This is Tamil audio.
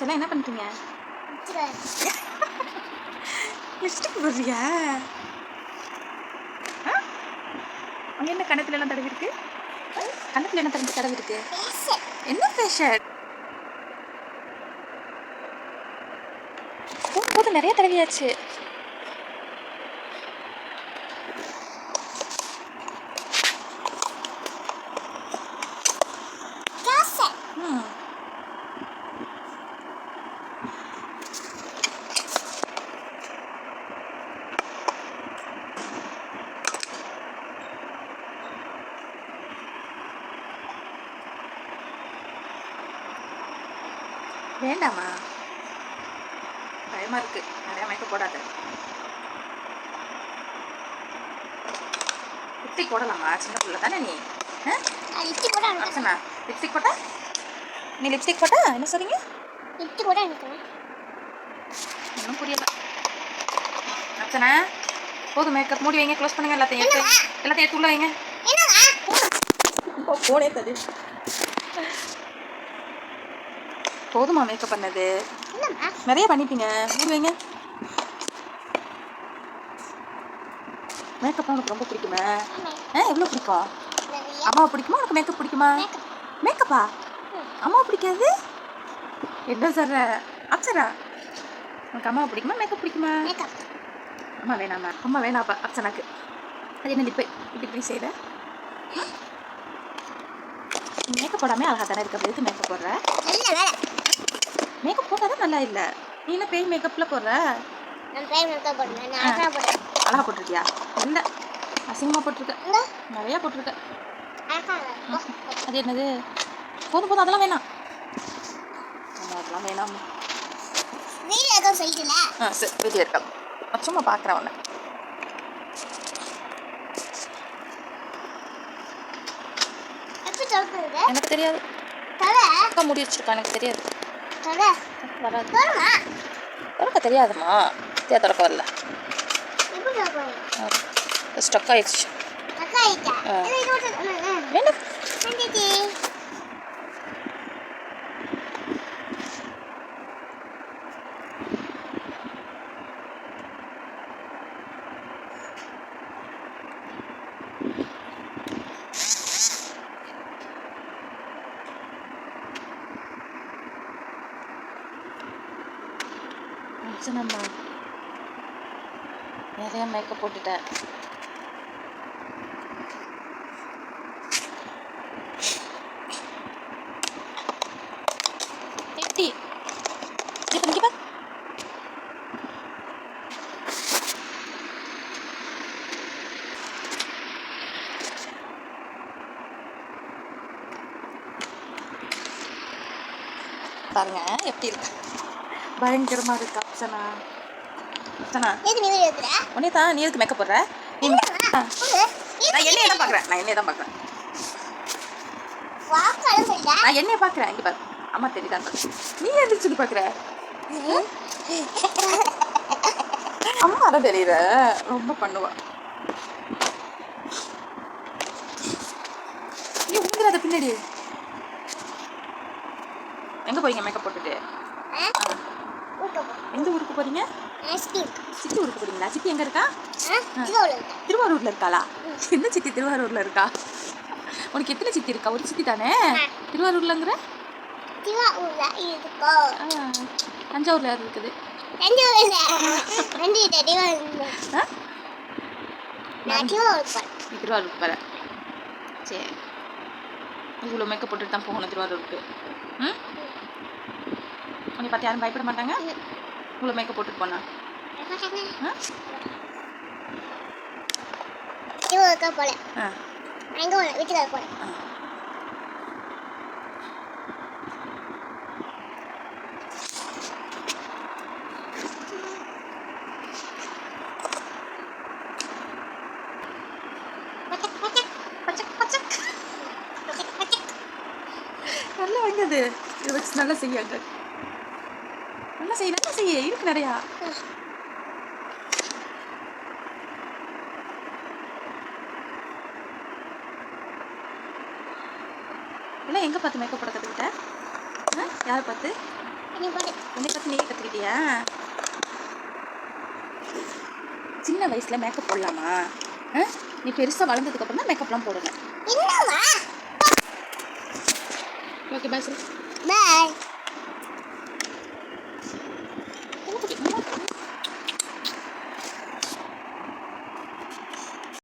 செல்லம் என்ன பண்ணுறீங்க? லிப்ஸ்டிக் போடுறியா? அங்கே என்ன கணத்துல எல்லாம் தடவி இருக்கு? கணத்துல என்ன தடவி இருக்கு? என்ன ஃபேஷன்? போதும் நிறைய தடவியாச்சு. வேண்டாமா? பயமா இருக்கு. நிறைய மேக்கப் போடாத. லிப்ஸ்டிக் போடலாமா? சின்ன பிள்ளை தானே நீ. லிப்ஸ்டிக் போட அர்ச்சனா, லிப்ஸ்டிக் போட்டா? நீ லிப்ஸ்டிக் போட்டா என்ன சொல்றீங்க? லிப்ஸ்டிக் போட எனக்கு ஒன்றும் புரியல. அர்ச்சனா, போதும் மேக்கப். மூடி வைங்க, க்ளோஸ் பண்ணுங்க. எல்லாத்தையும் எடுத்து உள்ள வைங்க. போனே தடி. போதுமா மேக்கப் பண்ணது? நிறைய பண்ணிட்டீங்க. மூடி வைங்க. மேக்கப் உனக்கு ரொம்ப பிடிக்குமா? எவ்வளோ பிடிக்கும்? அம்மாவை பிடிக்குமா? உனக்கு மேக்கப் பிடிக்குமா? மேக்கப்பா அம்மாவை பிடிக்காது? என்ன சொல்ற அப்சரா? உனக்கு அம்மாவை பிடிக்குமா மேக்கப் பிடிக்குமா? அம்மா வேணாமா? அம்மா வேணாப்பா அப்சனாக்கு. அது என்ன இப்போ இப்படி செய்கிற? மேக்கப் போடாமல் அழகாக தானே இருக்க. எதுக்கு மேக்கப் போடுற? மேக்கப் போட்டாதான் நல்லா இல்லை. நீ என்ன பேய் மேக்கப்பில் போடுற? அழகா போட்டிருக்கியா? இல்லை, அசிங்கமாக போட்டிருக்க. நிறையா போட்டிருக்க. அது என்னது? போதும் போதும், அதெல்லாம் வேணாம். அதெல்லாம் வேணாம். சரி, வீடியோ இருக்கலாம். நான் சும்மா பார்க்குறேன் உன்னை. எனக்கு தெரியாது. அக்கா முடி வச்சிருக்கா, எனக்கு தெரியாது. வராது. திறக்க தெரியாதுமா. திறக்க வரல. ஸ்டக் ஆயிடுச்சு. வேண்டாம். அம்மா நிறைய மேக்கப் போட்டுட்டேன். எப்படி பண்ணிக்கப்பா? பாருங்க எப்படி இருக்கு. பயங்கரமா இருக்கு அப்சனா. அப்சனா, உன்னே தான். நீ எதுக்கு மேக்கப் போடுற? நான் என்னைய தான் பார்க்குறேன். நான் என்னைய பார்க்குறேன். இங்கே பாரு, அம்மா தெரியுதான். நீ எதுக்கு சொல்லி பார்க்குற? அம்மா தான் தெரியுற. ரொம்ப பண்ணுவா. நீ ஊங்குறாத பின்னாடி. எங்கே போறீங்க மேக்கப் போட்டுட்டு? எந்த ஊருக்கு போறீங்க? சித்தி ஊருக்கு போறீங்களா? சித்தி எங்க இருக்கா? திருவாரூர்ல இருக்காளா? என்ன சித்தி திருவாரூர்ல இருக்கா? உனக்கு எத்தனை சித்தி இருக்கா? ஒரு சித்தி தானே. திருவாரூர்லங்கிற? தஞ்சாவூர்ல யார் இருக்குது? திருவாரூருக்கு வர. சரி, இவ்வளோ மேக்கப் போட்டுட்டு தான் போகணும் திருவாரூருக்கு. உன்னை பார்த்து யாரும் பயப்பட மாட்டாங்க? இவ்வளோ மேக்கப் போட்டுட்டு போனா நல்லா வாங்காது. இதை வச்சு நல்லா செய்யாங்க. நல்லா செய்ய இருக்கு நிறையா. எல்லாம் எங்கே பார்த்து மேக்கப் போட கற்றுக்கிட்ட? யாரை பார்த்து? நீ போடு. உன்னை பற்றி நீயே கற்றுக்கிட்டியா? சின்ன வயசில் மேக்கப் போடலாமா? நீ பெருசாக வளர்ந்ததுக்கப்புறம் தான் மேக்கப்லாம் போடணும். என்னம்மா? Okay bye. பாய்.